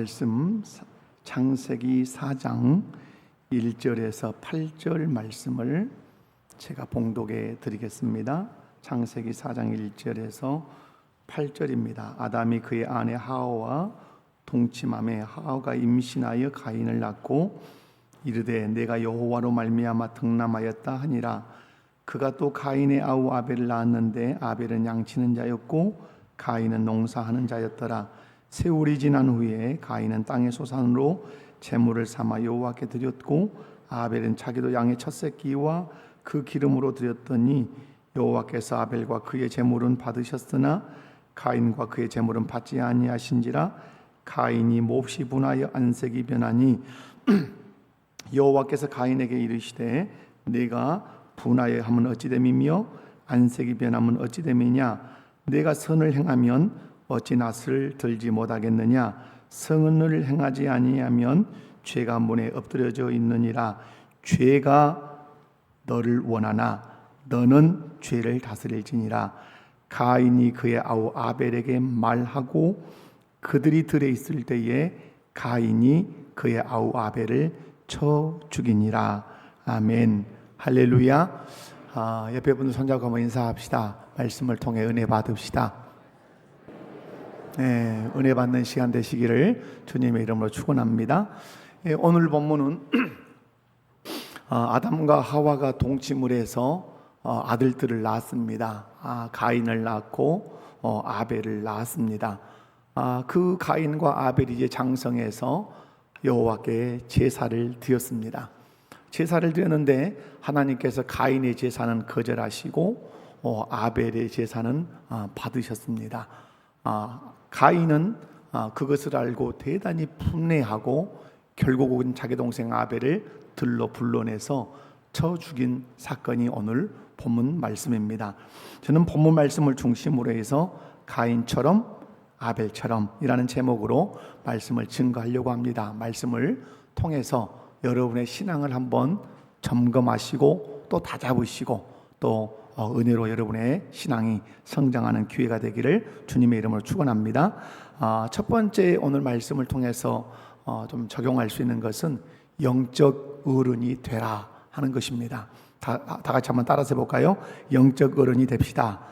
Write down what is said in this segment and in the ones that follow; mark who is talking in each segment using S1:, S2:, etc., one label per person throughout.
S1: 말씀 창세기 4장 1절에서 8절 말씀을 제가 봉독해 드리겠습니다. 창세기 4장 1절에서 8절입니다. 아담이 그의 아내 하와와 동침하매 하와가 임신하여 가인을 낳고 이르되 내가 여호와로 말미암아 등남하였다 하니라. 그가 또 가인의 아우 아벨을 낳았는데 아벨은 양치는 자였고 가인은 농사하는 자였더라. 세월이 지난 후에 가인은 땅의 소산으로 제물을 삼아 여호와께 드렸고 아벨은 자기도 양의 첫 새끼와 그 기름으로 드렸더니 여호와께서 아벨과 그의 제물은 받으셨으나 가인과 그의 제물은 받지 아니하신지라. 가인이 몹시 분하여 안색이 변하니 여호와께서 가인에게 이르시되 내가 분하여 하면 어찌 됨이며 안색이 변하면 어찌 됨이냐. 내가 선을 행하면 어찌 낯을 들지 못하겠느냐. 선을 행하지 아니하면 죄가 문에 엎드려져 있느니라. 죄가 너를 원하나 너는 죄를 다스릴지니라. 가인이 그의 아우 아벨에게 말하고 그들이 들에 있을 때에 가인이 그의 아우 아벨을 쳐 죽이니라. 아멘. 할렐루야. 옆에 분들 손잡고 한번 인사합시다. 말씀을 통해 은혜 받읍시다. 네, 은혜 받는 시간 되시기를 주님의 이름으로 축원합니다. 오늘 본문은 아담과 하와가 동침을 해서 아들들을 낳았습니다. 가인을 낳고 아벨을 낳았습니다. 그 가인과 아벨이 이제 장성해서 여호와께 제사를 드렸습니다. 제사를 드렸는데 하나님께서 가인의 제사는 거절하시고 아벨의 제사는 받으셨습니다. 가인은 그것을 알고 대단히 분해하고 결국은 자기 동생 아벨을 들러 불러내서 쳐 죽인 사건이 오늘 본문 말씀입니다. 저는 본문 말씀을 중심으로 해서 가인처럼 아벨처럼 이라는 제목으로 말씀을 증거하려고 합니다. 말씀을 통해서 여러분의 신앙을 한번 점검하시고 또 다잡으시고 또 은혜로 여러분의 신앙이 성장하는 기회가 되기를 주님의 이름으로 축원합니다. 첫 번째 오늘 말씀을 통해서 좀 적용할 수 있는 것은 영적 어른이 되라 하는 것입니다. 다 같이 한번 따라서 해볼까요? 영적 어른이 됩시다.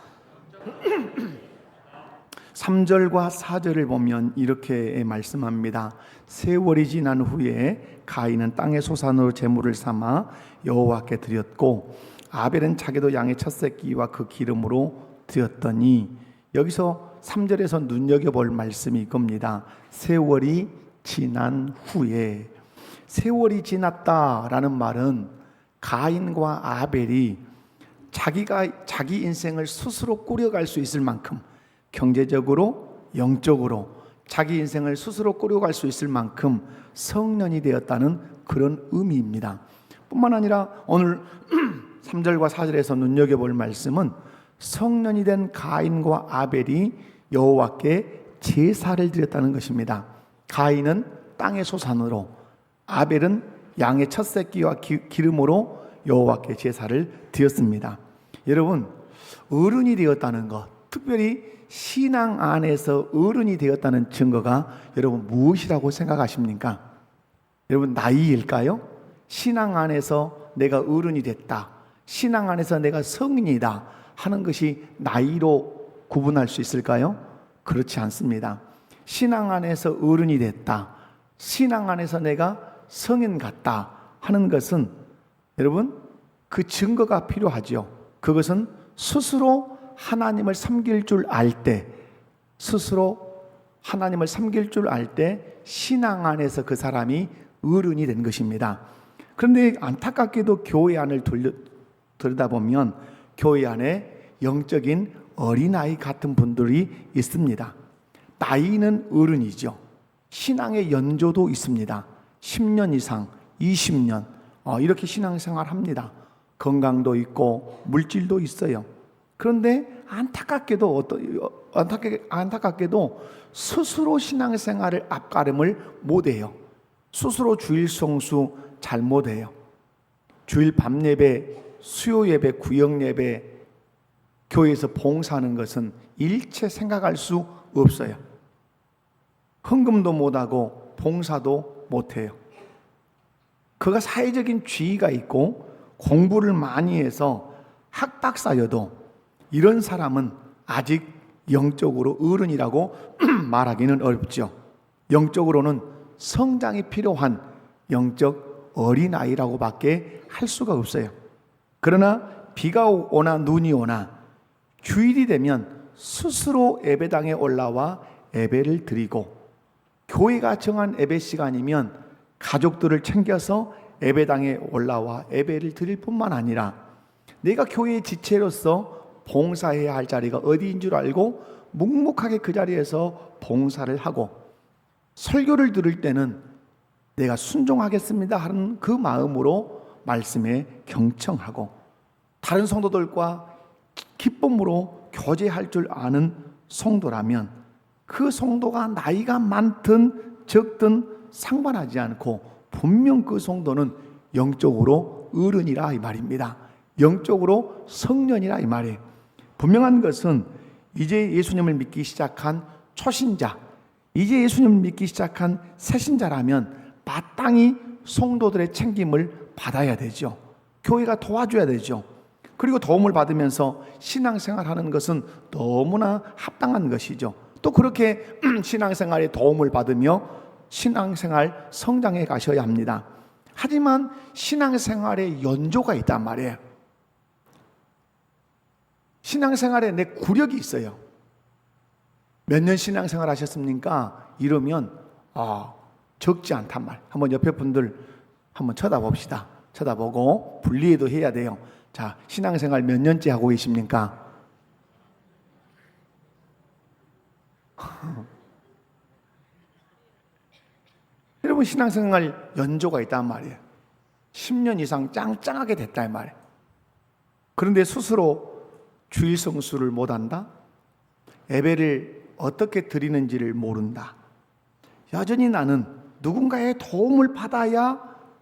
S1: 3절과 4절을 보면 이렇게 말씀합니다. 세월이 지난 후에 가인은 땅의 소산으로 제물을 삼아 여호와께 드렸고 아벨은 자기도 양의 첫 새끼와 그 기름으로 드렸더니, 여기서 3절에서 눈여겨볼 말씀이 이겁니다. 세월이 지난 후에. 세월이 지났다라는 말은 가인과 아벨이 자기 인생을 스스로 꾸려갈 수 있을 만큼 경제적으로 영적으로 자기 인생을 스스로 꾸려갈 수 있을 만큼 성년이 되었다는 그런 의미입니다. 뿐만 아니라 오늘 3절과 4절에서 눈여겨볼 말씀은 성년이 된 가인과 아벨이 여호와께 제사를 드렸다는 것입니다. 가인은 땅의 소산으로, 아벨은 양의 첫 새끼와 기름으로 여호와께 제사를 드렸습니다. 여러분, 어른이 되었다는 것, 특별히 신앙 안에서 어른이 되었다는 증거가 여러분 무엇이라고 생각하십니까? 여러분, 나이일까요? 신앙 안에서 내가 어른이 됐다, 신앙 안에서 내가 성인이다 하는 것이 나이로 구분할 수 있을까요? 그렇지 않습니다. 신앙 안에서 어른이 됐다, 신앙 안에서 내가 성인 같다 하는 것은 여러분 그 증거가 필요하죠. 그것은 스스로 하나님을 섬길 줄 알 때, 스스로 하나님을 섬길 줄 알 때 신앙 안에서 그 사람이 어른이 된 것입니다. 그런데 안타깝게도 교회 안을 들여다보면 교회 안에 영적인 어린아이 같은 분들이 있습니다. 나이는 어른이죠. 신앙의 연조도 있습니다. 10년 이상, 20년 이렇게 신앙생활 합니다. 건강도 있고 물질도 있어요. 그런데 안타깝게도 스스로 신앙생활을 앞가름을 못해요. 스스로 주일 성수 잘 못해요. 주일 밤 예배, 수요 예배, 구역 예배, 교회에서 봉사하는 것은 일체 생각할 수 없어요. 헌금도 못하고 봉사도 못해요. 그가 사회적인 지위가 있고 공부를 많이 해서 학박사여도 이런 사람은 아직 영적으로 어른이라고 말하기는 어렵죠. 영적으로는 성장이 필요한 영적 어린아이라고밖에 할 수가 없어요. 그러나 비가 오나 눈이 오나 주일이 되면 스스로 예배당에 올라와 예배를 드리고, 교회가 정한 예배 시간이면 가족들을 챙겨서 예배당에 올라와 예배를 드릴 뿐만 아니라 내가 교회의 지체로서 봉사해야 할 자리가 어디인 줄 알고 묵묵하게 그 자리에서 봉사를 하고, 설교를 들을 때는 내가 순종하겠습니다 하는 그 마음으로 말씀에 경청하고, 다른 성도들과 기쁨으로 교제할 줄 아는 성도라면 그 성도가 나이가 많든 적든 상관하지 않고 분명 그 성도는 영적으로 어른이라 이 말입니다. 영적으로 성년이라 이 말이에요. 분명한 것은 이제 예수님을 믿기 시작한 초신자, 이제 예수님을 믿기 시작한 새신자라면 마땅히 성도들의 챙김을 받아야 되죠. 교회가 도와줘야 되죠. 그리고 도움을 받으면서 신앙생활하는 것은 너무나 합당한 것이죠. 또 그렇게 신앙생활에 도움을 받으며 신앙생활 성장해 가셔야 합니다. 하지만 신앙생활에 연조가 있단 말이에요. 신앙생활에 내 구력이 있어요. 몇 년 신앙생활 하셨습니까? 이러면 적지 않단 말. 한번 옆에 분들 한번 쳐다봅시다. 쳐다보고 분리해도 해야 돼요. 자, 신앙생활 몇 년째 하고 계십니까? 여러분, 신앙생활 연조가 있단 말이에요. 10년 이상 짱짱하게 됐다 이 말이에요. 그런데 스스로 주일 성수를 못한다? 예배를 어떻게 드리는지를 모른다? 여전히 나는 누군가의 도움을 받아야,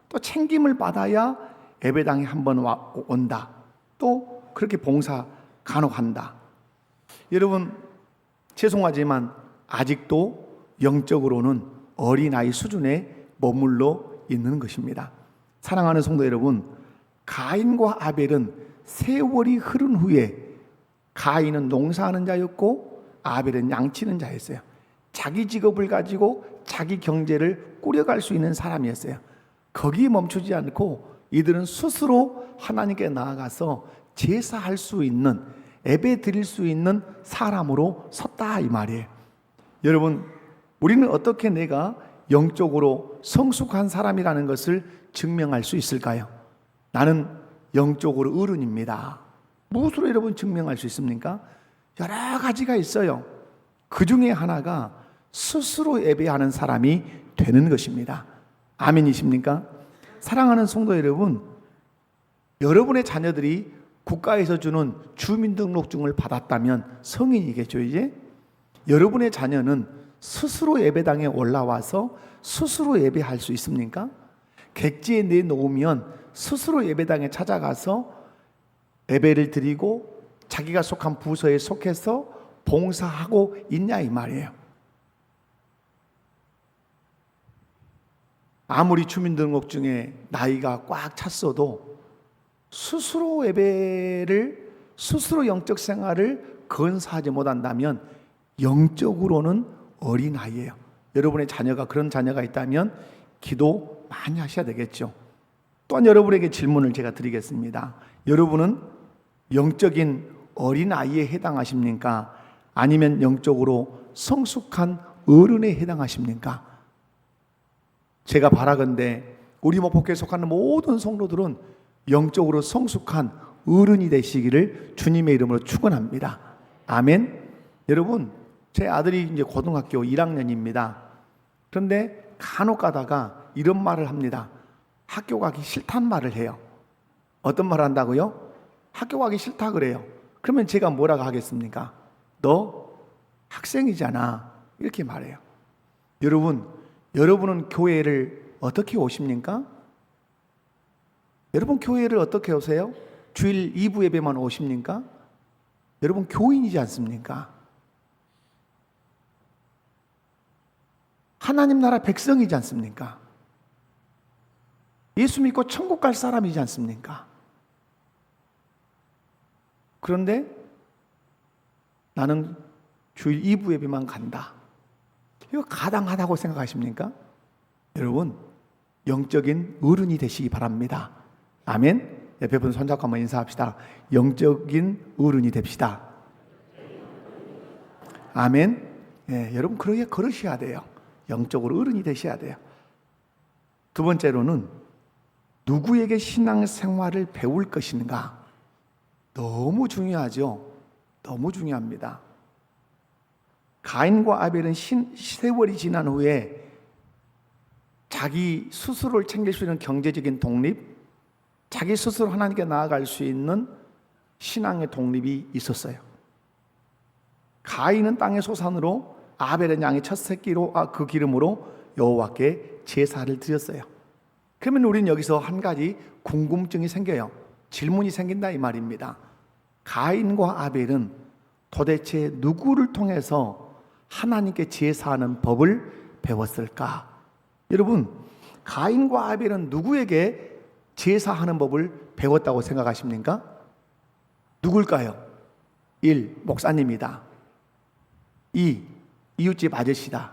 S1: 또 챙김을 받아야 예배당에 한번 온다. 또 그렇게 봉사 간혹 한다. 여러분, 죄송하지만 아직도 영적으로는 어린아이 수준에 머물러 있는 것입니다. 사랑하는 성도 여러분, 가인과 아벨은 세월이 흐른 후에 가인은 농사하는 자였고 아벨은 양치는 자였어요. 자기 직업을 가지고 자기 경제를 꾸려갈 수 있는 사람이었어요. 거기에 멈추지 않고 이들은 스스로 하나님께 나아가서 제사할 수 있는, 예배 드릴 수 있는 사람으로 섰다 이 말이에요. 여러분, 우리는 어떻게 내가 영적으로 성숙한 사람이라는 것을 증명할 수 있을까요? 나는 영적으로 어른입니다. 무엇으로 여러분 증명할 수 있습니까? 여러 가지가 있어요. 그 중에 하나가 스스로 예배하는 사람이 되는 것입니다. 아멘이십니까? 사랑하는 성도 여러분, 여러분의 자녀들이 국가에서 주는 주민등록증을 받았다면 성인이겠죠. 이제 여러분의 자녀는 스스로 예배당에 올라와서 스스로 예배할 수 있습니까? 객지에 내놓으면 스스로 예배당에 찾아가서 예배를 드리고 자기가 속한 부서에 속해서 봉사하고 있냐 이 말이에요. 아무리 주민등록증에 나이가 꽉 찼어도 스스로 예배를, 스스로 영적 생활을 건사하지 못한다면 영적으로는 어린아이예요. 여러분의 자녀가 그런 자녀가 있다면 기도 많이 하셔야 되겠죠. 또한 여러분에게 질문을 제가 드리겠습니다. 여러분은 영적인 어린아이에 해당하십니까? 아니면 영적으로 성숙한 어른에 해당하십니까? 제가 바라건대 우리 목포교회에 속하는 모든 성도들은 영적으로 성숙한 어른이 되시기를 주님의 이름으로 축원합니다. 아멘. 여러분, 제 아들이 이제 고등학교 1학년입니다. 그런데 간혹 가다가 이런 말을 합니다. 학교 가기 싫단 말을 해요. 어떤 말을 한다고요? 학교 가기 싫다 그래요. 그러면 제가 뭐라고 하겠습니까? 너 학생이잖아. 이렇게 말해요. 여러분은 교회를 어떻게 오십니까? 여러분 교회를 어떻게 오세요? 주일 2부 예배만 오십니까? 여러분 교인이지 않습니까? 하나님 나라 백성이지 않습니까? 예수 믿고 천국 갈 사람이지 않습니까? 그런데 나는 주일 2부 예배만 간다. 이거 가당하다고 생각하십니까? 여러분, 영적인 어른이 되시기 바랍니다. 아멘. 옆에 분 손잡고 한번 인사합시다. 영적인 어른이 됩시다. 아멘. 예, 여러분 그렇게 걸으셔야 돼요. 영적으로 어른이 되셔야 돼요. 두 번째로는 누구에게 신앙생활을 배울 것인가? 너무 중요하죠. 너무 중요합니다. 가인과 아벨은 세월이 지난 후에 자기 스스로를 챙길 수 있는 경제적인 독립, 자기 스스로 하나님께 나아갈 수 있는 신앙의 독립이 있었어요. 가인은 땅의 소산으로, 아벨은 양의 첫 새끼로 그 기름으로 여호와께 제사를 드렸어요. 그러면 우리는 여기서 한 가지 궁금증이 생겨요. 질문이 생긴다 이 말입니다. 가인과 아벨은 도대체 누구를 통해서 하나님께 제사하는 법을 배웠을까? 여러분, 가인과 아벨은 누구에게 제사하는 법을 배웠다고 생각하십니까? 누굴까요? 1. 목사님이다. 2. 이웃집 아저씨다.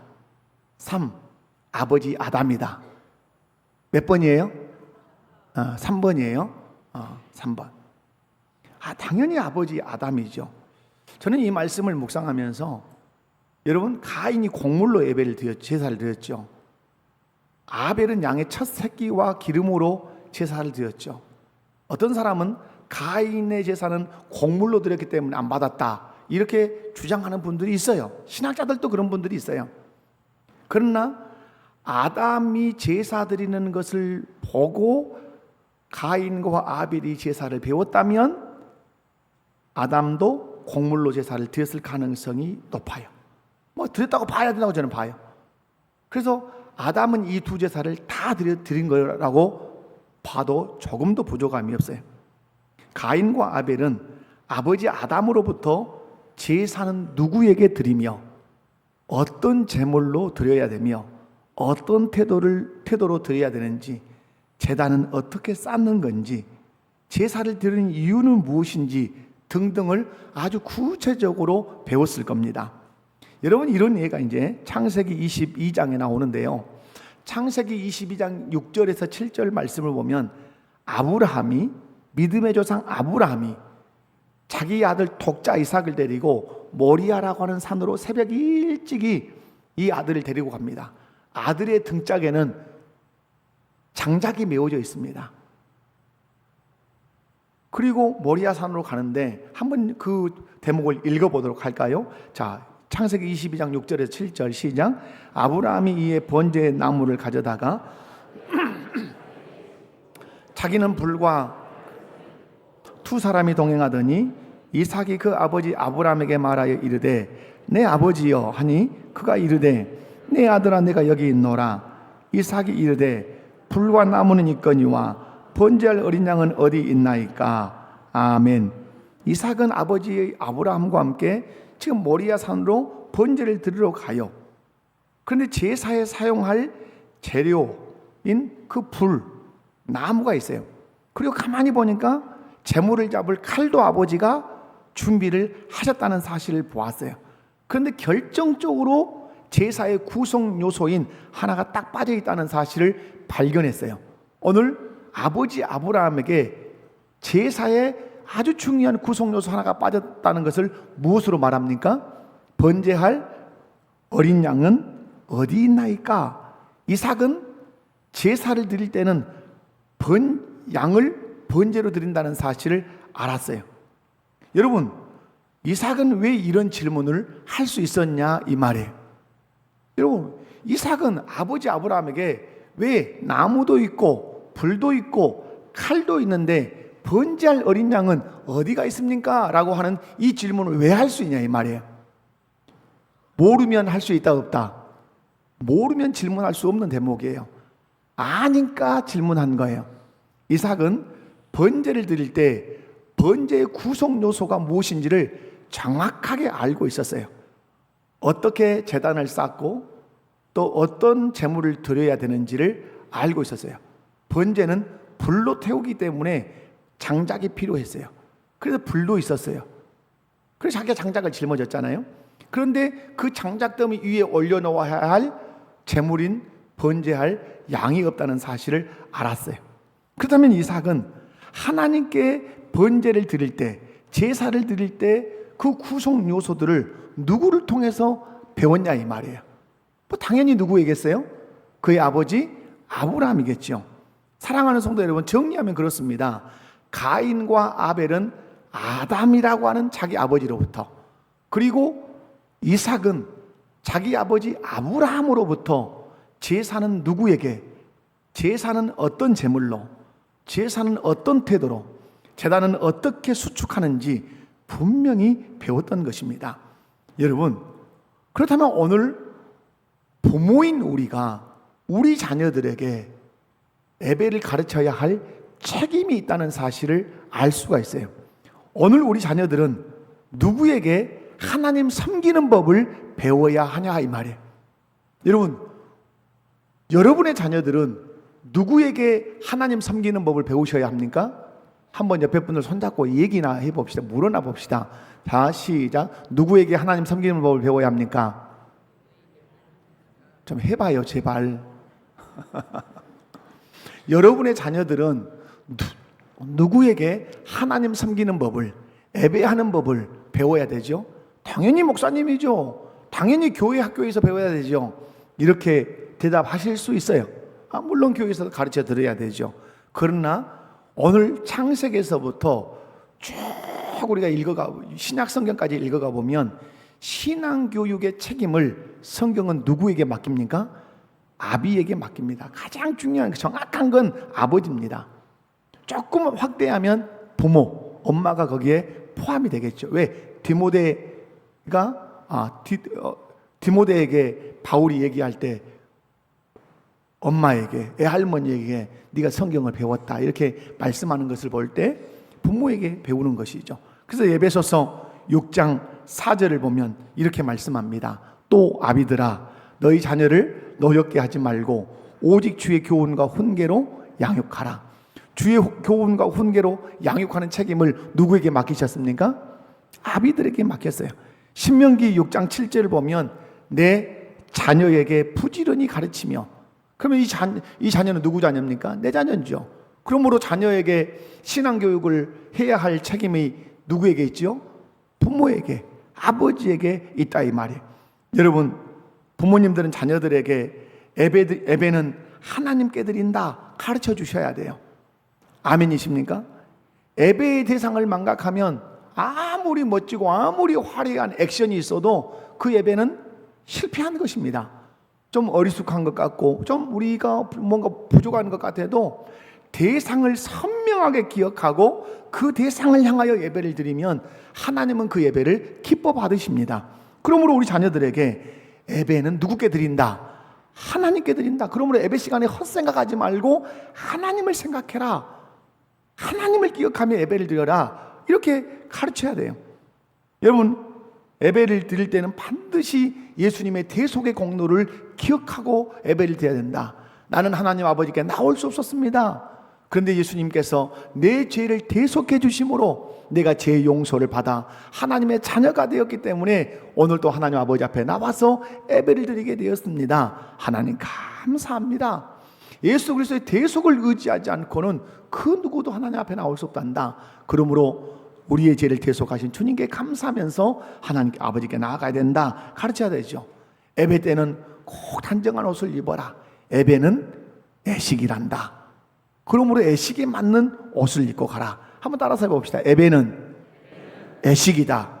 S1: 3. 아버지 아담이다. 몇 번이에요? 3번이에요. 3번. 당연히 아버지 아담이죠. 저는 이 말씀을 묵상하면서 여러분, 가인이 곡물로 예배를 드렸죠. 제사를 드렸죠. 아벨은 양의 첫 새끼와 기름으로 제사를 드렸죠. 어떤 사람은 가인의 제사는 곡물로 드렸기 때문에 안 받았다, 이렇게 주장하는 분들이 있어요. 신학자들도 그런 분들이 있어요. 그러나 아담이 제사 드리는 것을 보고 가인과 아벨이 제사를 배웠다면 아담도 곡물로 제사를 드렸을 가능성이 높아요. 드렸다고 봐야 된다고 저는 봐요. 그래서 아담은 이 두 제사를 다 드린 거라고 봐도 조금도 부족함이 없어요. 가인과 아벨은 아버지 아담으로부터 제사는 누구에게 드리며 어떤 제물로 드려야 되며 어떤 태도로 드려야 되는지, 제단은 어떻게 쌓는 건지, 제사를 드리는 이유는 무엇인지 등등을 아주 구체적으로 배웠을 겁니다. 여러분, 이런 예가 이제 창세기 22장에 나오는데요. 창세기 22장 6절에서 7절 말씀을 보면 아브라함이, 믿음의 조상 아브라함이 자기 아들 독자 이삭을 데리고 모리아라고 하는 산으로 새벽 일찍이 이 아들을 데리고 갑니다. 아들의 등짝에는 장작이 메워져 있습니다. 그리고 모리아 산으로 가는데 한번 그 대목을 읽어보도록 할까요? 자, 창세기 22장 6절에서 7절 시작. 아브라함이 이에 번제의 나무를 가져다가 자기는 불과 두 사람이 동행하더니 이삭이 그 아버지 아브라함에게 말하여 이르되 내 아버지여 하니 그가 이르되 내 아들아 내가 여기 있노라. 이삭이 이르되 불과 나무는 있거니와 번제할 어린 양은 어디 있나이까. 아멘. 이삭은 아버지 아브라함과 함께 지금 모리아 산으로 번제를 드리러 가요. 그런데 제사에 사용할 재료인 그 불, 나무가 있어요. 그리고 가만히 보니까 제물을 잡을 칼도 아버지가 준비를 하셨다는 사실을 보았어요. 그런데 결정적으로 제사의 구성 요소인 하나가 딱 빠져 있다는 사실을 발견했어요. 오늘 아버지 아브라함에게 제사의 아주 중요한 구성 요소 하나가 빠졌다는 것을 무엇으로 말합니까? 번제할 어린 양은 어디 있나이까? 이삭은 제사를 드릴 때는 양을 번제로 드린다는 사실을 알았어요. 여러분, 이삭은 왜 이런 질문을 할 수 있었냐 이 말이에요. 여러분, 이삭은 아버지 아브라함에게 왜 나무도 있고 불도 있고 칼도 있는데 번제할 어린 양은 어디가 있습니까? 라고 하는 이 질문을 왜 할 수 있냐 이 말이에요. 모르면 할 수 있다 없다? 모르면 질문할 수 없는 대목이에요. 아니까 질문한 거예요. 이삭은 번제를 드릴 때 번제의 구성 요소가 무엇인지를 정확하게 알고 있었어요. 어떻게 제단을 쌓고 또 어떤 제물을 드려야 되는지를 알고 있었어요. 번제는 불로 태우기 때문에 장작이 필요했어요. 그래서 불도 있었어요. 그래서 자기가 장작을 짊어졌잖아요. 그런데 그 장작더미 위에 올려놓아야 할 제물인 번제할 양이 없다는 사실을 알았어요. 그렇다면 이삭은 하나님께 번제를 드릴 때, 제사를 드릴 때 그 구성 요소들을 누구를 통해서 배웠냐 이 말이에요. 뭐 당연히 누구에겠어요? 그의 아버지 아브라함이겠죠. 사랑하는 성도 여러분, 정리하면 그렇습니다. 가인과 아벨은 아담이라고 하는 자기 아버지로부터, 그리고 이삭은 자기 아버지 아브라함으로부터 제사는 누구에게, 제사는 어떤 제물로, 제사는 어떤 태도로, 제단은 어떻게 수축하는지 분명히 배웠던 것입니다. 여러분, 그렇다면 오늘 부모인 우리가 우리 자녀들에게 예배를 가르쳐야 할 책임이 있다는 사실을 알 수가 있어요. 오늘 우리 자녀들은 누구에게 하나님 섬기는 법을 배워야 하냐 이 말이에요. 여러분, 여러분의 자녀들은 누구에게 하나님 섬기는 법을 배우셔야 합니까? 한번 옆에 분들 손잡고 얘기나 해봅시다. 물어나 봅시다. 자, 시작. 누구에게 하나님 섬기는 법을 배워야 합니까? 좀 해봐요, 제발. 여러분의 자녀들은 누구에게 하나님 섬기는 법을, 예배하는 법을 배워야 되죠? 당연히 목사님이죠. 당연히 교회 학교에서 배워야 되죠. 이렇게 대답하실 수 있어요. 물론 교회에서 가르쳐 드려야 되죠. 그러나 오늘 창세기에서부터 쭉 우리가 신약 성경까지 읽어가 보면 신앙교육의 책임을 성경은 누구에게 맡깁니까? 아비에게 맡깁니다. 가장 중요한, 정확한 건 아버지입니다. 조금 확대하면 부모, 엄마가 거기에 포함이 되겠죠. 왜? 디모데에게 바울이 얘기할 때 엄마에게, 애할머니에게 네가 성경을 배웠다 이렇게 말씀하는 것을 볼 때 부모에게 배우는 것이죠. 그래서 에베소서 6장 4절을 보면 이렇게 말씀합니다. 또 아비들아, 너희 자녀를 노엽게 하지 말고 오직 주의 교훈과 훈계로 양육하라. 주의 교훈과 훈계로 양육하는 책임을 누구에게 맡기셨습니까? 아비들에게 맡겼어요. 신명기 6장 7절을 보면 내 자녀에게 부지런히 가르치며, 그러면 이 자녀는 누구 자녀입니까? 내 자녀죠. 그러므로 자녀에게 신앙교육을 해야 할 책임이 누구에게 있죠? 부모에게, 아버지에게 있다 이 말이에요. 여러분, 부모님들은 자녀들에게 예배는 하나님께 드린다 가르쳐 주셔야 돼요. 아멘이십니까? 예배의 대상을 망각하면 아무리 멋지고 아무리 화려한 액션이 있어도 그 예배는 실패한 것입니다. 좀 어리숙한 것 같고 좀 우리가 뭔가 부족한 것 같아도 대상을 선명하게 기억하고 그 대상을 향하여 예배를 드리면 하나님은 그 예배를 기뻐 받으십니다. 그러므로 우리 자녀들에게 예배는 누구께 드린다? 하나님께 드린다. 그러므로 예배 시간에 헛생각하지 말고 하나님을 생각해라. 하나님을 기억하며 예배를 드려라. 이렇게 가르쳐야 돼요. 여러분, 예배를 드릴 때는 반드시 예수님의 대속의 공로를 기억하고 예배를 드려야 된다. 나는 하나님 아버지께 나올 수 없었습니다. 그런데 예수님께서 내 죄를 대속해 주심으로 내가 죄 용서를 받아 하나님의 자녀가 되었기 때문에 오늘도 하나님 아버지 앞에 나와서 예배를 드리게 되었습니다. 하나님 감사합니다. 예수 그리스도의 대속을 의지하지 않고는 그 누구도 하나님 앞에 나올 수 없단다. 그러므로 우리의 죄를 대속하신 주님께 감사하면서 하나님께 아버지께 나아가야 된다 가르쳐야 되죠. 예배 때는 꼭 단정한 옷을 입어라. 예배는 애식이란다. 그러므로 애식에 맞는 옷을 입고 가라. 한번 따라서 해봅시다. 예배는 애식이다.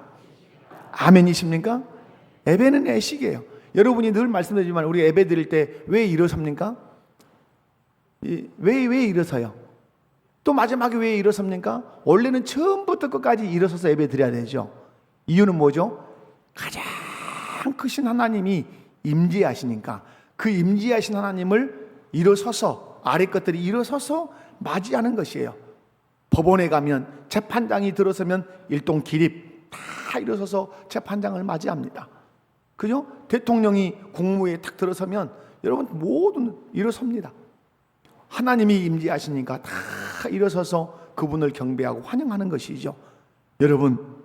S1: 아멘이십니까? 예배는 애식이에요. 여러분이 늘 말씀드리지만 우리 예배 드릴 때 왜 일어섭니까? 왜 일어서요? 또 마지막에 왜 일어섭니까? 원래는 처음부터 끝까지 일어서서 예배 드려야 되죠. 이유는 뭐죠? 가장 크신 하나님이 임재하시니까 그 임재하신 하나님을 일어서서 아래 것들이 일어서서 맞이하는 것이에요. 법원에 가면 재판장이 들어서면 일동 기립 다 일어서서 재판장을 맞이합니다. 그죠? 대통령이 국무회의에 탁 들어서면 여러분 모두 일어섭니다. 하나님이 임재하시니까 다 일어서서 그분을 경배하고 환영하는 것이죠. 여러분,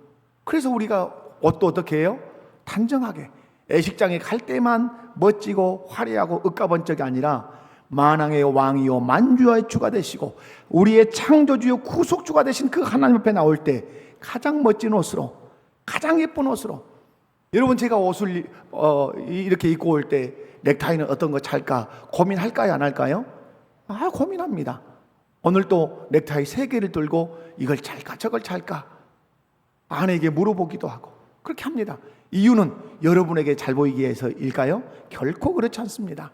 S1: 그래서 우리가 옷도 어떻게 해요? 단정하게 애식장에 갈 때만 멋지고 화려하고 억가번쩍이 아니라 만왕의 왕이요 만주의 주가 되시고 우리의 창조주요 구속주가 되신 그 하나님 앞에 나올 때 가장 멋진 옷으로, 가장 예쁜 옷으로. 여러분, 제가 옷을 이렇게 입고 올 때 넥타이는 어떤 거 찰까 고민할까요, 안 할까요? 고민합니다. 오늘 또 넥타이 3개를 들고 이걸 찰까 저걸 찰까 아내에게 물어보기도 하고 그렇게 합니다. 이유는 여러분에게 잘 보이기 위해서일까요? 결코 그렇지 않습니다.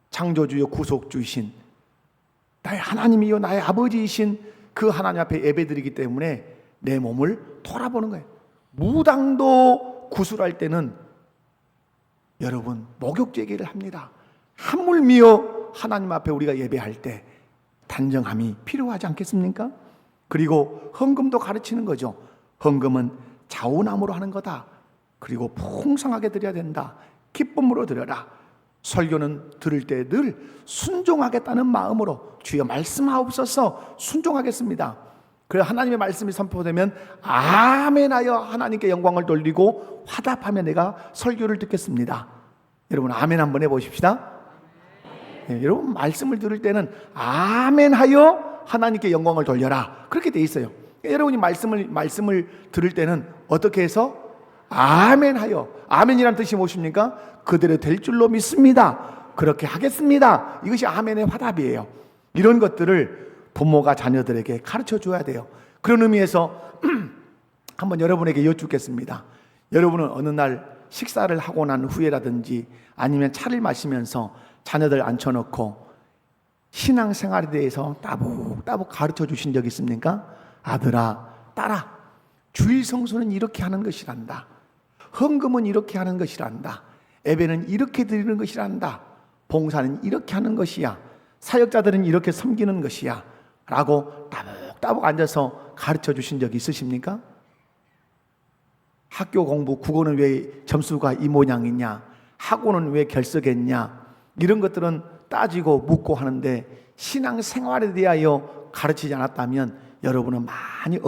S1: 창조주요 구속주이신 나의 하나님이요 나의 아버지이신 그 하나님 앞에 예배드리기 때문에 내 몸을 돌아보는 거예요. 무당도 구술할 때는 여러분 목욕제기를 합니다. 하물며 하나님 앞에 우리가 예배할 때 단정함이 필요하지 않겠습니까? 그리고 헌금도 가르치는 거죠. 헌금은 자우남으로 하는 거다. 그리고 풍성하게 드려야 된다. 기쁨으로 드려라. 설교는 들을 때 늘 순종하겠다는 마음으로 주여 말씀하옵소서 순종하겠습니다. 그래 하나님의 말씀이 선포되면 아멘하여 하나님께 영광을 돌리고 화답하며 내가 설교를 듣겠습니다. 여러분 아멘 한번 해보십시다. 네, 여러분 말씀을 들을 때는 아멘하여 하나님께 영광을 돌려라 그렇게 돼 있어요. 여러분이 말씀을 들을 때는 어떻게 해서 아멘하여, 아멘이란 뜻이 무엇입니까? 그대로 될 줄로 믿습니다. 그렇게 하겠습니다. 이것이 아멘의 화답이에요. 이런 것들을 부모가 자녀들에게 가르쳐 줘야 돼요. 그런 의미에서 한번 여러분에게 여쭙겠습니다. 여러분은 어느 날 식사를 하고 난 후에라든지 아니면 차를 마시면서 자녀들 앉혀놓고 신앙생활에 대해서 따복따복 가르쳐 주신 적 있습니까? 아들아, 딸아, 주일 성수는 이렇게 하는 것이란다. 헌금은 이렇게 하는 것이란다. 예배는 이렇게 드리는 것이란다. 봉사는 이렇게 하는 것이야. 사역자들은 이렇게 섬기는 것이야. 라고 따복따복 앉아서 가르쳐 주신 적 있으십니까? 학교 공부, 국어는 왜 점수가 이 모양이냐? 학원은 왜 결석했냐? 이런 것들은 따지고 묻고 하는데 신앙생활에 대하여 가르치지 않았다면 여러분은 많이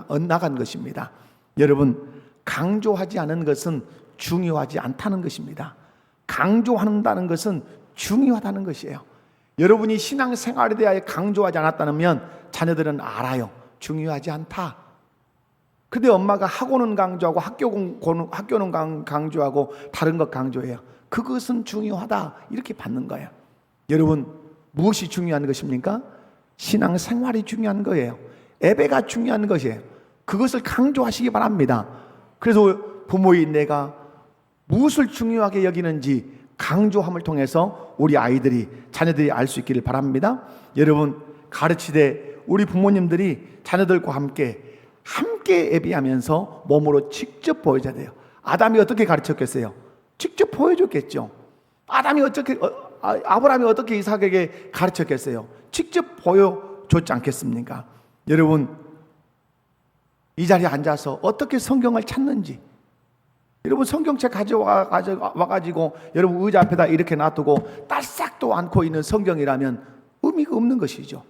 S1: 엇나간 것입니다. 여러분 강조하지 않은 것은 중요하지 않다는 것입니다. 강조한다는 것은 중요하다는 것이에요. 여러분이 신앙생활에 대하여 강조하지 않았다면 자녀들은 알아요. 중요하지 않다. 근데 엄마가 학원은 강조하고 학교는 강조하고 다른 것 강조해요. 그것은 중요하다 이렇게 받는 거예요. 여러분 무엇이 중요한 것입니까? 신앙생활이 중요한 거예요. 예배가 중요한 것이에요. 그것을 강조하시기 바랍니다. 그래서 부모인 내가 무엇을 중요하게 여기는지 강조함을 통해서 우리 아이들이 자녀들이 알 수 있기를 바랍니다. 여러분 가르치되 우리 부모님들이 자녀들과 함께 예배하면서 몸으로 직접 보여줘야 돼요. 아담이 어떻게 가르쳤겠어요? 직접 보여줬겠죠. 아브라함이 어떻게 이삭에게 가르쳤겠어요? 직접 보여줬지 않겠습니까? 여러분 이 자리에 앉아서 어떻게 성경을 찾는지 여러분 성경책 가져와가지고 여러분 의자 앞에다 이렇게 놔두고 딸싹도 않고 있는 성경이라면 의미가 없는 것이죠.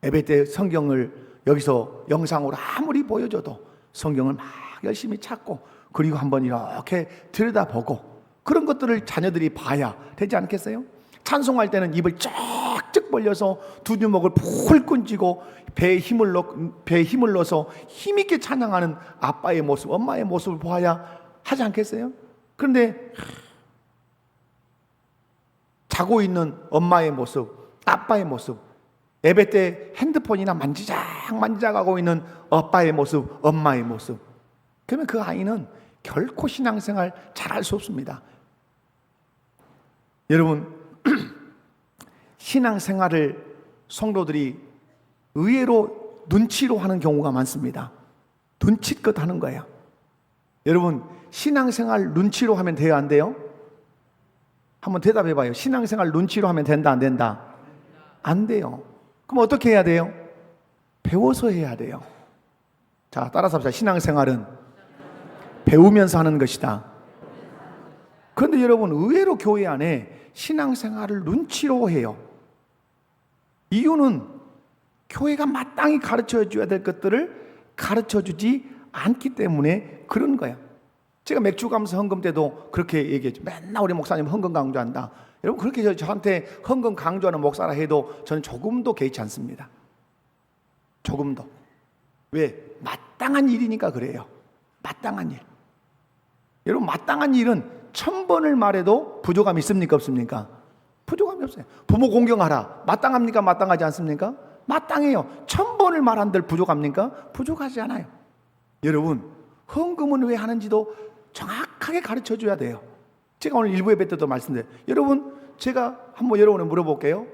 S1: 예배 때 성경을 여기서 영상으로 아무리 보여줘도 성경을 막 열심히 찾고 그리고 한번 이렇게 들여다보고 그런 것들을 자녀들이 봐야 되지 않겠어요? 찬송할 때는 입을 쩍쩍 벌려서 두 주먹을 풀 끈쥐고 배에 힘을 넣어서 힘있게 찬양하는 아빠의 모습, 엄마의 모습을 보아야 하지 않겠어요? 그런데 자고 있는 엄마의 모습, 아빠의 모습, 예배 때 핸드폰이나 만지작하고 있는 아빠의 모습, 엄마의 모습, 그러면 그 아이는 결코 신앙생활 잘할 수 없습니다. 여러분 신앙생활을 성도들이 의외로 눈치로 하는 경우가 많습니다. 눈치껏 하는 거예요. 여러분 신앙생활 눈치로 하면 돼요, 안 돼요? 한번 대답해 봐요. 신앙생활 눈치로 하면 된다, 안 된다? 안 돼요. 그럼 어떻게 해야 돼요? 배워서 해야 돼요. 자, 따라서 합시다. 신앙생활은 배우면서 하는 것이다. 그런데 여러분, 의외로 교회 안에 신앙생활을 눈치로 해요. 이유는 교회가 마땅히 가르쳐줘야 될 것들을 가르쳐주지 않기 때문에 그런 거예요. 제가 맥주 감사 헌금 때도 그렇게 얘기했죠. 맨날 우리 목사님 헌금 강조한다. 여러분, 그렇게 저한테 헌금 강조하는 목사라 해도 저는 조금도 개의치 않습니다. 조금도. 왜? 마땅한 일이니까 그래요. 마땅한 일. 여러분, 마땅한 일은 1000번을 말해도 부족함이 있습니까? 없습니까? 부족함이 없어요. 부모 공경하라. 마땅합니까? 마땅하지 않습니까? 마땅해요. 1000번을 말한들 부족합니까? 부족하지 않아요. 여러분, 헌금은 왜 하는지도 정확하게 가르쳐 줘야 돼요. 제가 오늘 일부 예배 때도 말씀드려요. 여러분, 제가 한번 여러분을 물어볼게요.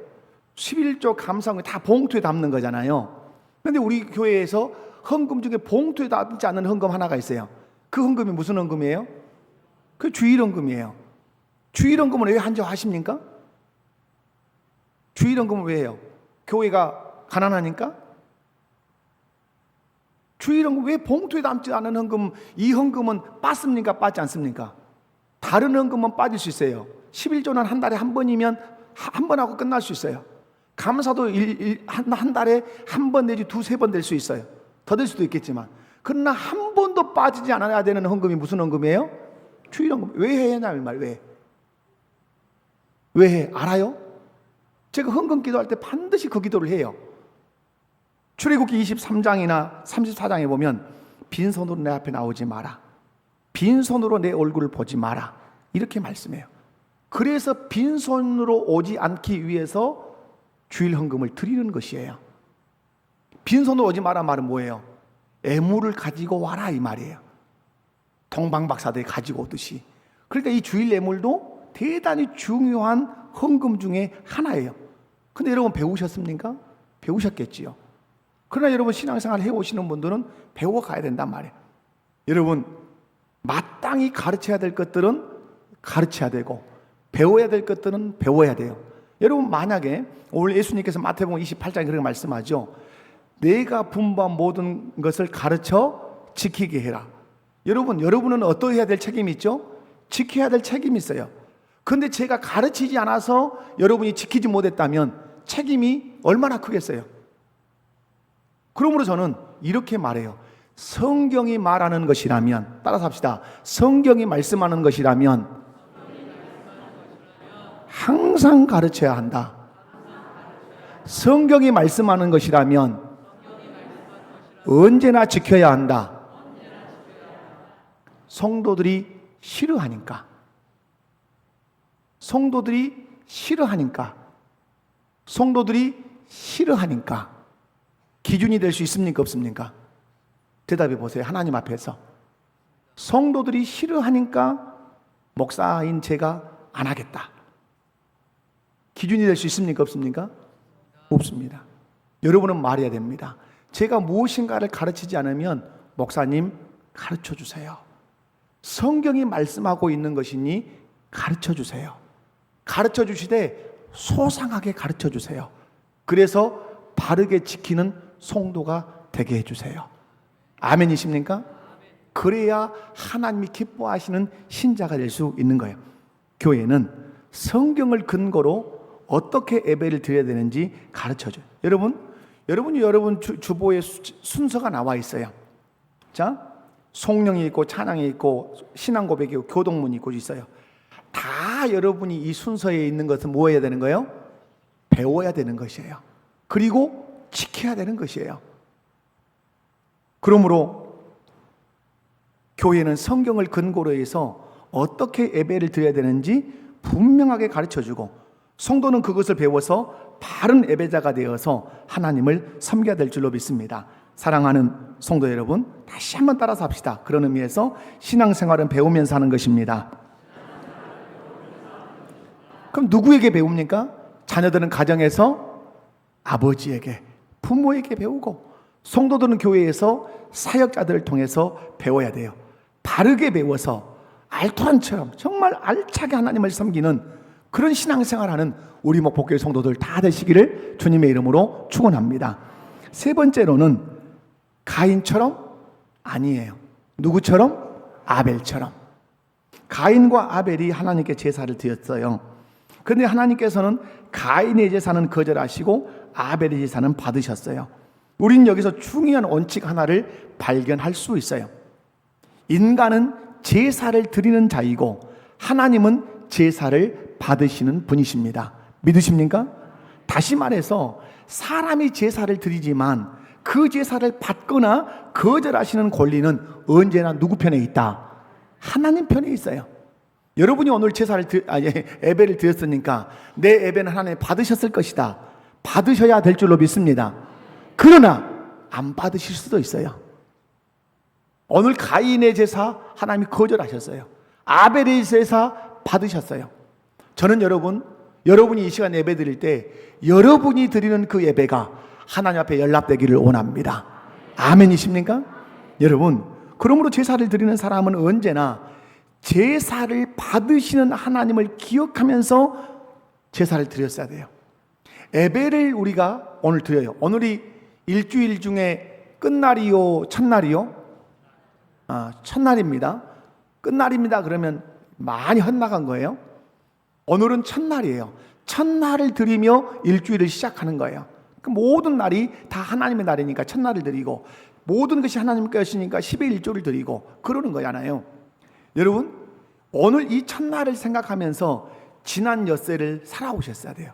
S1: 11조 감사헌금 다 봉투에 담는 거잖아요. 그런데 우리 교회에서 헌금 중에 봉투에 담지 않는 헌금 하나가 있어요. 그 헌금이 무슨 헌금이에요? 그 주일헌금이에요. 주일헌금은 왜 한정하십니까? 주일헌금은 왜 해요? 교회가 가난하니까? 주일헌금 왜 봉투에 담지 않은 헌금, 이 헌금은 빠습니까? 빠지 않습니까? 다른 헌금은 빠질 수 있어요. 11조는 한 달에 한 번이면 한 번 하고 끝날 수 있어요. 감사도 한 달에 한 번 내지 두세 번 될 수 있어요. 더 될 수도 있겠지만. 그러나 한 번도 빠지지 않아야 되는 헌금이 무슨 헌금이에요? 주일헌금. 왜 해야 하냐 이 말. 왜 해? 알아요? 제가 헌금 기도할 때 반드시 그 기도를 해요. 출애굽기 23장이나 34장에 보면 빈손으로 내 앞에 나오지 마라. 빈손으로 내 얼굴을 보지 마라. 이렇게 말씀해요. 그래서 빈손으로 오지 않기 위해서 주일 헌금을 드리는 것이에요. 빈손으로 오지 마라 말은 뭐예요? 애물을 가지고 와라 이 말이에요. 동방박사들이 가지고 오듯이. 그러니까 이 주일 애물도 대단히 중요한 헌금 중에 하나예요. 근데 여러분 배우셨습니까? 배우셨겠지요. 그러나 여러분 신앙생활 해오시는 분들은 배워가야 된단 말이에요. 여러분 마땅히 가르쳐야 될 것들은 가르쳐야 되고 배워야 될 것들은 배워야 돼요. 여러분 만약에 오늘 예수님께서 마태복음 28장에 그렇게 말씀하죠. 내가 분부한 모든 것을 가르쳐 지키게 해라. 여러분은 어떠해야 될 책임이 있죠? 지켜야 될 책임이 있어요. 그런데 제가 가르치지 않아서 여러분이 지키지 못했다면 책임이 얼마나 크겠어요? 그러므로 저는 이렇게 말해요. 성경이 말하는 것이라면, 따라서 합시다. 성경이 말씀하는 것이라면 항상 가르쳐야 한다. 성경이 말씀하는 것이라면 언제나 지켜야 한다. 성도들이 싫어하니까. 성도들이 싫어하니까 기준이 될 수 있습니까? 없습니까? 대답해 보세요. 하나님 앞에서. 성도들이 싫어하니까 목사인 제가 안 하겠다. 기준이 될 수 있습니까? 없습니까? 없습니다. 여러분은 말해야 됩니다. 제가 무엇인가를 가르치지 않으면 목사님 가르쳐 주세요. 성경이 말씀하고 있는 것이니 가르쳐 주세요. 가르쳐 주시되 소상하게 가르쳐 주세요. 그래서 바르게 지키는 성도가 되게 해주세요. 아멘이십니까? 그래야 하나님이 기뻐하시는 신자가 될 수 있는 거예요. 교회는 성경을 근거로 어떻게 예배를 드려야 되는지 가르쳐줘요. 여러분 주보에 순서가 나와 있어요. 자, 송령이 있고 찬양이 있고 신앙 고백이 있고 교동문이 있고 있어요. 다 여러분이 이 순서에 있는 것은 뭐 해야 되는 거예요? 배워야 되는 것이에요. 그리고 지켜야 되는 것이에요. 그러므로 교회는 성경을 근거로 해서 어떻게 예배를 드려야 되는지 분명하게 가르쳐주고 성도는 그것을 배워서 바른 예배자가 되어서 하나님을 섬겨야 될 줄로 믿습니다. 사랑하는 성도 여러분, 다시 한번 따라서 합시다. 그런 의미에서 신앙생활은 배우면서 하는 것입니다. 그럼 누구에게 배웁니까? 자녀들은 가정에서 아버지에게, 부모에게 배우고, 성도들은 교회에서 사역자들을 통해서 배워야 돼요. 바르게 배워서 알토란처럼 정말 알차게 하나님을 섬기는 그런 신앙생활하는 우리 목포교회 성도들 다 되시기를 주님의 이름으로 축원합니다. 세 번째로는 가인처럼 아니에요. 누구처럼? 아벨처럼. 가인과 아벨이 하나님께 제사를 드렸어요. 그런데 하나님께서는 가인의 제사는 거절하시고 아벨의 제사는 받으셨어요. 우리는 여기서 중요한 원칙 하나를 발견할 수 있어요. 인간은 제사를 드리는 자이고 하나님은 제사를 받으시는 분이십니다. 믿으십니까? 다시 말해서 사람이 제사를 드리지만 그 제사를 받거나 거절하시는 권리는 언제나 누구 편에 있다? 하나님 편에 있어요. 여러분이 오늘 예배를 드렸으니까 내 예배는 하나님 받으셨을 것이다. 받으셔야 될 줄로 믿습니다. 그러나 안 받으실 수도 있어요. 오늘 가인의 제사 하나님이 거절하셨어요. 아벨의 제사 받으셨어요. 저는 여러분이 이 시간 예배 드릴 때 여러분이 드리는 그 예배가 하나님 앞에 연락되기를 원합니다. 아멘이십니까? 여러분, 그러므로 제사를 드리는 사람은 언제나 제사를 받으시는 하나님을 기억하면서 제사를 드렸어야 돼요. 예배를 우리가 오늘 드려요. 오늘이 일주일 중에 끝날이요, 첫날이요? 첫날입니다. 끝날입니다. 그러면 많이 헛나간 거예요. 오늘은 첫날이에요. 첫날을 드리며 일주일을 시작하는 거예요. 그 모든 날이 다 하나님의 날이니까 첫날을 드리고 모든 것이 하나님 것이니까 10의 1조를 드리고 그러는 거잖아요. 여러분, 오늘 이 첫날을 생각하면서 지난 엿새를 살아오셨어야 돼요.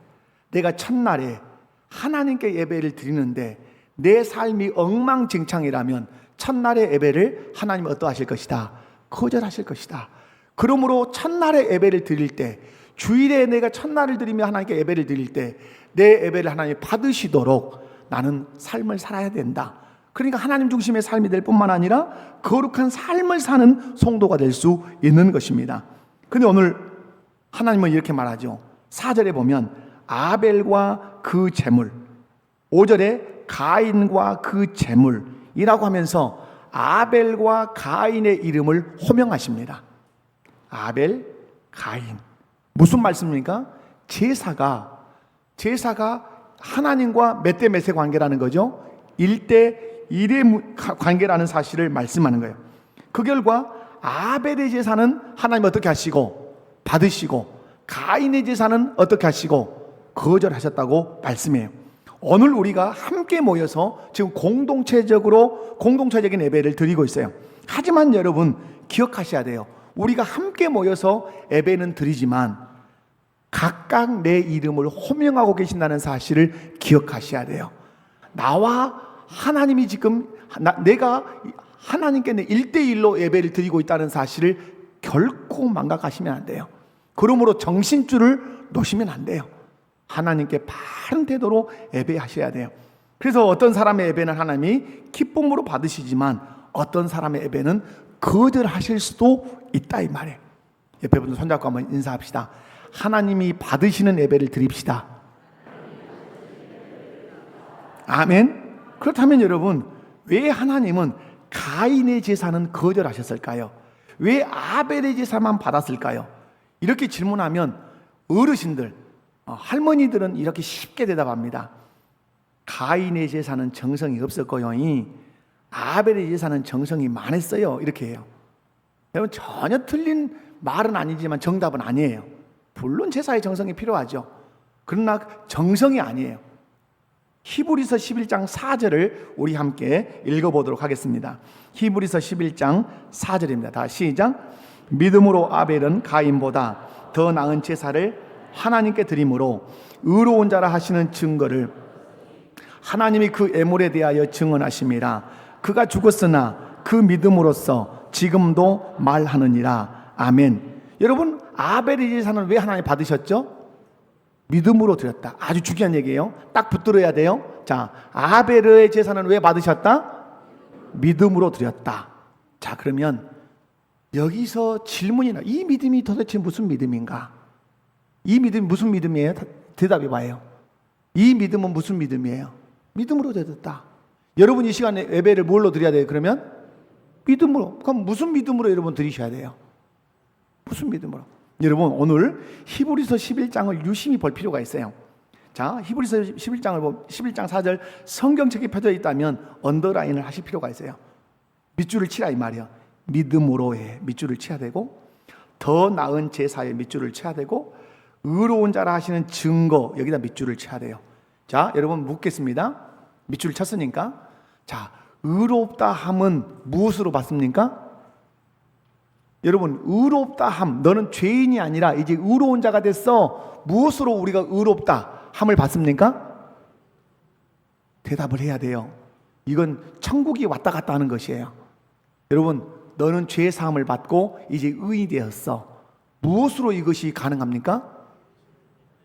S1: 내가 첫날에 하나님께 예배를 드리는데 내 삶이 엉망진창이라면 첫날의 예배를 하나님은 어떠하실 것이다? 거절하실 것이다. 그러므로 첫날의 예배를 드릴 때, 주일에 내가 첫날을 드리며 하나님께 예배를 드릴 때 내 예배를 하나님이 받으시도록 나는 삶을 살아야 된다. 그러니까 하나님 중심의 삶이 될 뿐만 아니라 거룩한 삶을 사는 성도가 될 수 있는 것입니다. 그런데 오늘 하나님은 이렇게 말하죠. 4절에 보면 아벨과 그 제물, 5절에 가인과 그 제물이라고 하면서 아벨과 가인의 이름을 호명하십니다. 아벨, 가인. 무슨 말씀입니까? 제사가 하나님과 몇 대 몇의 관계라는 거죠? 1대 1의 관계라는 사실을 말씀하는 거예요. 그 결과 아벨의 제사는 하나님 어떻게 하시고 받으시고 가인의 제사는 어떻게 하시고 거절하셨다고 말씀해요. 오늘 우리가 함께 모여서 지금 공동체적인 예배를 드리고 있어요. 하지만 여러분 기억하셔야 돼요. 우리가 함께 모여서 예배는 드리지만 각각 내 이름을 호명하고 계신다는 사실을 기억하셔야 돼요. 나와 하나님이 지금 내가 하나님께 1대1로 예배를 드리고 있다는 사실을 결코 망각하시면 안 돼요. 그러므로 정신줄을 놓으시면 안 돼요. 하나님께 바른 태도로 예배하셔야 돼요. 그래서 어떤 사람의 예배는 하나님이 기쁨으로 받으시지만 어떤 사람의 예배는 거절하실 수도 있다 이 말이에요. 옆에 분들 손잡고 한번 인사합시다. 하나님이 받으시는 예배를 드립시다. 아멘. 그렇다면 여러분, 왜 하나님은 가인의 제사는 거절하셨을까요? 왜 아벨의 제사만 받았을까요? 이렇게 질문하면 어르신들, 할머니들은 이렇게 쉽게 대답합니다. 가인의 제사는 정성이 없었고요, 아벨의 제사는 정성이 많았어요. 이렇게 해요. 여러분, 전혀 틀린 말은 아니지만 정답은 아니에요. 물론 제사의 정성이 필요하죠. 그러나 정성이 아니에요. 히브리서 11장 4절을 우리 함께 읽어보도록 하겠습니다. 히브리서 11장 4절입니다. 다 시작. 믿음으로 아벨은 가인보다 더 나은 제사를 하나님께 드림으로 의로운 자라 하시는 증거를 하나님이 그 애물에 대하여 증언하심이라. 그가 죽었으나 그 믿음으로써 지금도 말하느니라. 아멘. 여러분, 아벨의 제사는 왜 하나님 받으셨죠? 믿음으로 드렸다. 아주 중요한 얘기예요. 딱 붙들어야 돼요. 자, 아벨의 제사는 왜 받으셨다? 믿음으로 드렸다. 자, 그러면 여기서 질문이 나. 이 믿음이 도대체 무슨 믿음인가? 이 믿음이 무슨 믿음이에요? 대답이 봐요. 이 믿음은 무슨 믿음이에요? 믿음으로 드렸다. 여러분 이 시간에 예배를 뭘로 드려야 돼요? 그러면 믿음으로. 그럼 무슨 믿음으로 여러분 드리셔야 돼요? 무슨 믿음으로? 여러분 오늘 히브리서 11장을 유심히 볼 필요가 있어요. 자, 히브리서 11장 4절 성경책에 펴져 있다면 언더라인을 하실 필요가 있어요. 밑줄을 치라 이 말이야. 믿음으로의 밑줄을 치야 되고 더 나은 제사에 밑줄을 쳐야 되고, 의로운 자라 하시는 증거, 여기다 밑줄을 쳐야 돼요. 자, 여러분 묻겠습니다. 밑줄을 쳤으니까. 자, 의롭다 함은 무엇으로 받습니까? 여러분, 의롭다 함, 너는 죄인이 아니라 이제 의로운 자가 됐어. 무엇으로 우리가 의롭다 함을 받습니까? 대답을 해야 돼요. 이건 천국이 왔다 갔다 하는 것이에요. 여러분, 너는 죄 사함을 받고 이제 의인이 되었어. 무엇으로 이것이 가능합니까?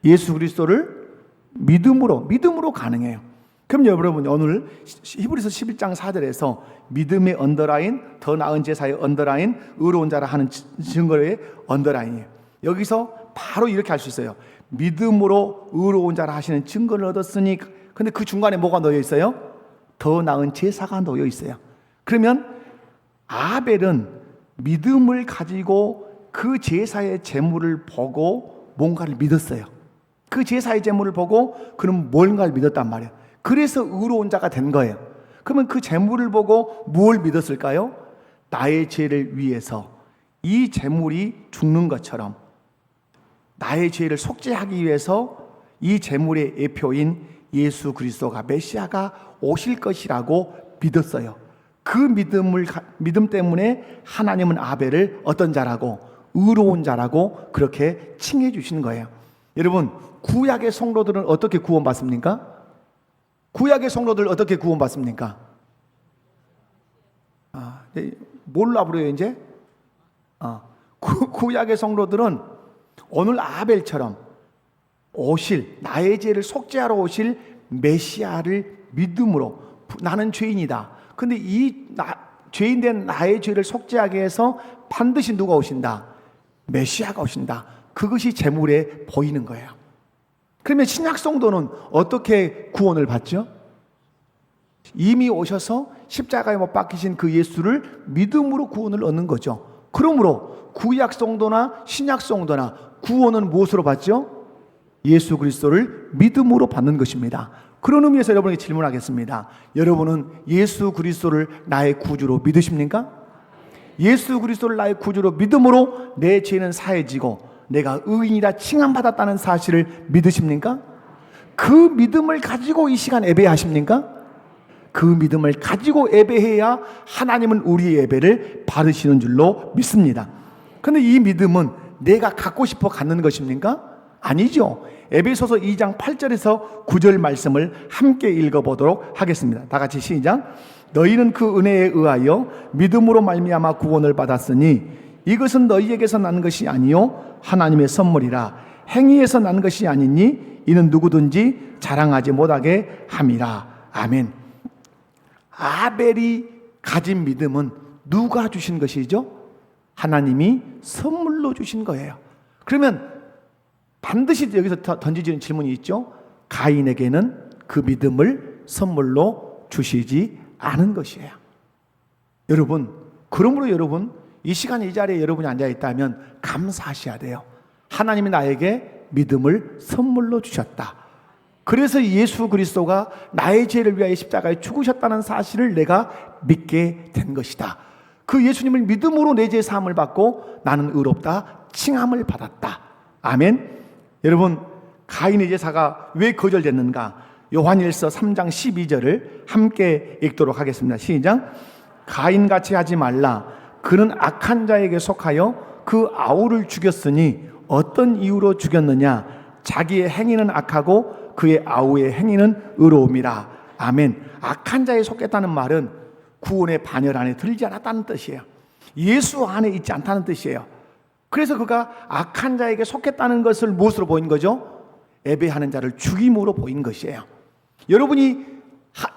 S1: 예수 그리스도를 믿음으로 가능해요. 그럼 여러분, 오늘 히브리서 11장 4절에서 믿음의 언더라인, 더 나은 제사의 언더라인, 의로운 자라 하는 증거의 언더라인이에요. 여기서 바로 이렇게 할 수 있어요. 믿음으로 의로운 자라 하시는 증거를 얻었으니, 근데 그 중간에 뭐가 놓여 있어요? 더 나은 제사가 놓여 있어요. 그러면 아벨은 믿음을 가지고 그 제사의 제물을 보고 뭔가를 믿었어요. 그 제사의 제물을 보고 그는 뭔가를 믿었단 말이에요. 그래서 의로운 자가 된 거예요. 그러면 그 제물을 보고 뭘 믿었을까요? 나의 죄를 위해서 이 제물이 죽는 것처럼 나의 죄를 속죄하기 위해서 이 제물의 예표인 예수 그리스도가, 메시아가 오실 것이라고 믿었어요. 그 믿음 때문에 하나님은 아벨을 어떤 자라고? 의로운 자라고 그렇게 칭해 주시는 거예요. 여러분, 구약의 성도들은 어떻게 구원받습니까? 구약의 성도들 어떻게 구원받습니까? 뭘로 부르요 이제? 구약의 성도들은 오늘 아벨처럼 오실, 나의 죄를 속죄하러 오실 메시아를 믿음으로, 나는 죄인이다. 근데 죄인된 나의 죄를 속죄하게 해서 반드시 누가 오신다? 메시아가 오신다. 그것이 제물에 보이는 거예요. 그러면 신약 성도는 어떻게 구원을 받죠? 이미 오셔서 십자가에 못 박히신 그 예수를 믿음으로 구원을 얻는 거죠. 그러므로 구약 성도나 신약 성도나 구원은 무엇으로 받죠? 예수 그리스도를 믿음으로 받는 것입니다. 그런 의미에서 여러분에게 질문하겠습니다. 여러분은 예수 그리스도를 나의 구주로 믿으십니까? 예수 그리스도를 나의 구주로 믿음으로 내 죄는 사해지고 내가 의인이라 칭함받았다는 사실을 믿으십니까? 그 믿음을 가지고 이 시간 예배하십니까? 그 믿음을 가지고 예배해야 하나님은 우리의 예배를 받으시는 줄로 믿습니다. 그런데 이 믿음은 내가 갖고 싶어 갖는 것입니까? 아니죠. 에베소서 2장 8절에서 9절 말씀을 함께 읽어보도록 하겠습니다. 다 같이 시작. 너희는 그 은혜에 의하여 믿음으로 말미암아 구원을 받았으니 이것은 너희에게서 난 것이 아니요 하나님의 선물이라. 행위에서 난 것이 아니니 이는 누구든지 자랑하지 못하게 함이라. 아멘. 아벨이 가진 믿음은 누가 주신 것이죠? 하나님이 선물로 주신 거예요. 그러면 반드시 여기서 던지지는 질문이 있죠. 가인에게는 그 믿음을 선물로 주시지 않은 것이에요. 여러분, 그러므로 여러분 이 시간에 이 자리에 여러분이 앉아 있다면 감사하셔야 돼요. 하나님이 나에게 믿음을 선물로 주셨다. 그래서 예수 그리스도가 나의 죄를 위하여 십자가에 죽으셨다는 사실을 내가 믿게 된 것이다. 그 예수님을 믿음으로 내 죄 사함을 받고 나는 의롭다 칭함을 받았다. 아멘. 여러분, 가인의 제사가 왜 거절됐는가? 요한일서 3장 12절을 함께 읽도록 하겠습니다. 시작. 가인같이 하지 말라. 그는 악한 자에게 속하여 그 아우를 죽였으니 어떤 이유로 죽였느냐? 자기의 행위는 악하고 그의 아우의 행위는 의로움이라. 아멘. 악한 자에 속했다는 말은 구원의 반열 안에 들지 않았다는 뜻이에요. 예수 안에 있지 않다는 뜻이에요. 그래서 그가 악한 자에게 속했다는 것을 무엇으로 보인 거죠? 예배하는 자를 죽임으로 보인 것이에요. 여러분이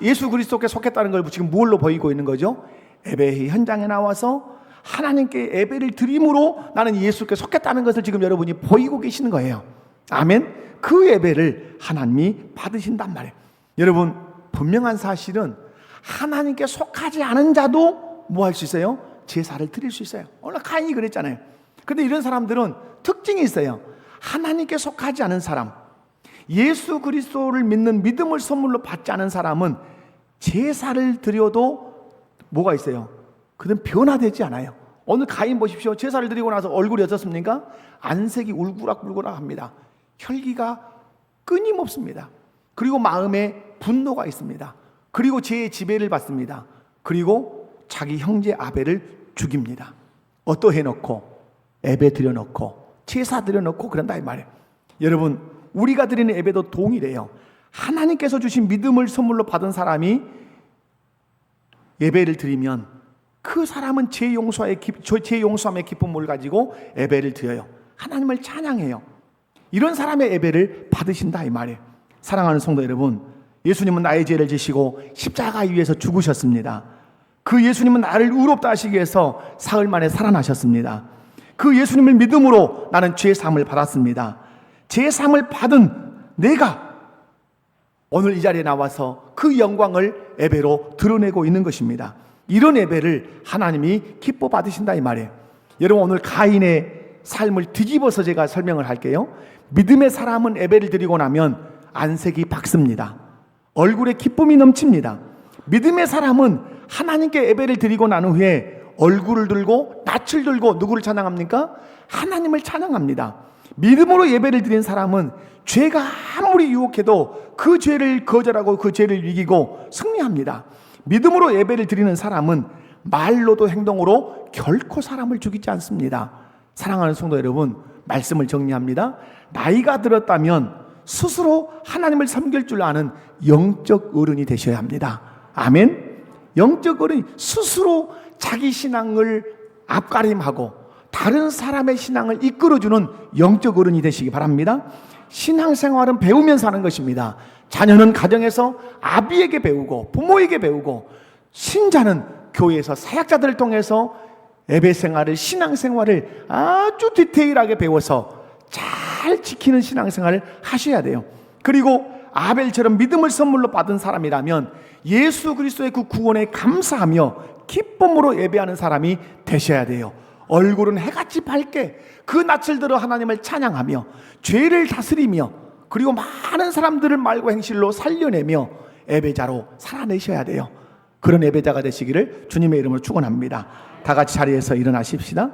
S1: 예수 그리스도께 속했다는 걸 지금 뭘로 보이고 있는 거죠? 예배 현장에 나와서 하나님께 예배를 드림으로 나는 예수께 속했다는 것을 지금 여러분이 보이고 계시는 거예요. 아멘. 그 예배를 하나님이 받으신단 말이에요. 여러분, 분명한 사실은 하나님께 속하지 않은 자도 뭐 할 수 있어요? 제사를 드릴 수 있어요. 오늘 가인이 그랬잖아요. 근데 이런 사람들은 특징이 있어요. 하나님께 속하지 않은 사람, 예수 그리스도를 믿는 믿음을 선물로 받지 않은 사람은 제사를 드려도 뭐가 있어요? 그는 변화되지 않아요. 오늘 가인 보십시오. 제사를 드리고 나서 얼굴이 어떻습니까? 안색이 울그락불그락합니다. 혈기가 끊임없습니다. 그리고 마음에 분노가 있습니다. 그리고 죄의 지배를 받습니다. 그리고 자기 형제 아벨을 죽입니다. 어떠해 놓고 예배 드려놓고 제사 드려놓고 그런다 이 말이에요. 여러분, 우리가 드리는 예배도 동일해요. 하나님께서 주신 믿음을 선물로 받은 사람이 예배를 드리면 그 사람은 죄 용서함의 기쁨을 가지고 예배를 드려요. 하나님을 찬양해요. 이런 사람의 예배를 받으신다 이 말이에요. 사랑하는 성도 여러분, 예수님은 나의 죄를 지시고 십자가 위에서 죽으셨습니다. 그 예수님은 나를 의롭다 하시기 위해서 사흘 만에 살아나셨습니다. 그 예수님을 믿음으로 나는 죄 사함을 받았습니다. 죄 사함을 받은 내가 오늘 이 자리에 나와서 그 영광을 예배로 드러내고 있는 것입니다. 이런 예배를 하나님이 기뻐 받으신다 이 말이에요. 여러분, 오늘 가인의 삶을 뒤집어서 제가 설명을 할게요. 믿음의 사람은 예배를 드리고 나면 안색이 밝습니다. 얼굴에 기쁨이 넘칩니다. 믿음의 사람은 하나님께 예배를 드리고 난 후에 얼굴을 들고 낯을 들고 누구를 찬양합니까? 하나님을 찬양합니다. 믿음으로 예배를 드린 사람은 죄가 아무리 유혹해도 그 죄를 거절하고 그 죄를 이기고 승리합니다. 믿음으로 예배를 드리는 사람은 말로도 행동으로 결코 사람을 죽이지 않습니다. 사랑하는 성도 여러분, 말씀을 정리합니다. 나이가 들었다면 스스로 하나님을 섬길 줄 아는 영적 어른이 되셔야 합니다. 아멘. 영적 어른이 스스로 자기 신앙을 앞가림하고 다른 사람의 신앙을 이끌어주는 영적 어른이 되시기 바랍니다. 신앙생활은 배우면서 하는 것입니다. 자녀는 가정에서 아비에게 배우고 부모에게 배우고, 신자는 교회에서 사역자들을 통해서 예배생활을, 신앙생활을 아주 디테일하게 배워서 잘 지키는 신앙생활을 하셔야 돼요. 그리고 아벨처럼 믿음을 선물로 받은 사람이라면 예수 그리스도의 그 구원에 감사하며 기쁨으로 예배하는 사람이 되셔야 돼요. 얼굴은 해같이 밝게 그 낯을 들어 하나님을 찬양하며 죄를 다스리며, 그리고 많은 사람들을 말과 행실로 살려내며 예배자로 살아내셔야 돼요. 그런 예배자가 되시기를 주님의 이름으로 축원합니다. 다 같이 자리에서 일어나십시다.